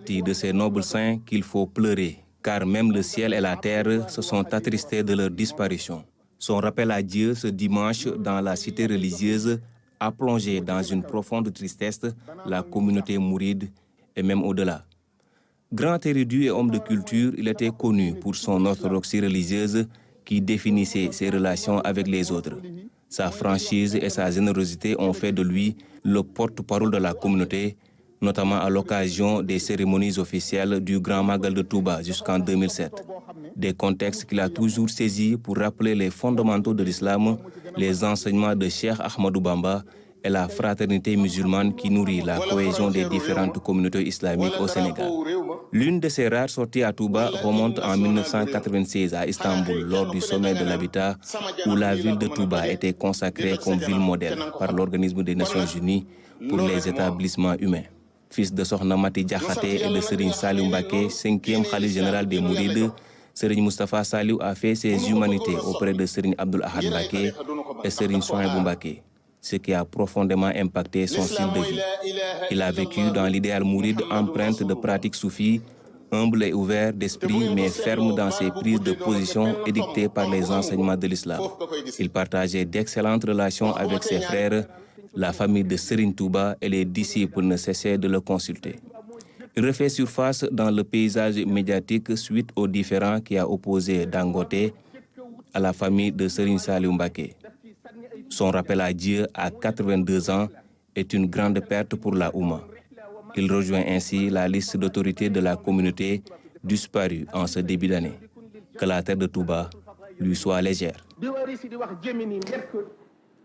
partie de ces nobles saints qu'il faut pleurer, car même le ciel et la terre se sont attristés de leur disparition. Son rappel à Dieu ce dimanche dans la cité religieuse a plongé dans une profonde tristesse la communauté mouride et même au-delà. Grand érudit et homme de culture, il était connu pour son orthodoxie religieuse qui définissait ses relations avec les autres. Sa franchise et sa générosité ont fait de lui le porte-parole de la communauté, notamment à l'occasion des cérémonies officielles du Grand Magal de Touba jusqu'en 2007. Des contextes qu'il a toujours saisis pour rappeler les fondamentaux de l'islam, les enseignements de Cheikh Ahmadou Bamba et la fraternité musulmane qui nourrit la cohésion des différentes communautés islamiques au Sénégal. L'une de ces rares sorties à Touba remonte en 1996 à Istanbul lors du sommet de l'habitat où la ville de Touba était consacrée comme ville modèle par l'Organisme des Nations Unies pour les établissements humains. Fils de Sokhna Mati Diakhaté et de Serigne Saliou Mbacké, 5e khalife général des Mourides, Serigne Moustapha Saliou a fait ses humanités auprès de Serigne Abdoul Ahad Mbacké et Serigne Souhaïbou Mbacké, ce qui a profondément impacté son style de vie. Il a vécu dans l'idéal mouride empreinte de pratiques soufis, humble et ouvert d'esprit, mais ferme dans ses prises de position édictées par les enseignements de l'islam. Il partageait d'excellentes relations avec ses frères, la famille de Serigne Touba et les disciples ne cessaient de le consulter. Il refait surface dans le paysage médiatique suite aux différends qui a opposé Dangote à la famille de Serigne Saliou Mbacké. Son rappel à Dieu à 82 ans est une grande perte pour la Oumma. Il rejoint ainsi la liste d'autorités de la communauté disparues en ce début d'année. Que la terre de Touba lui soit légère.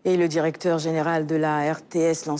Et le directeur général de la RTS lance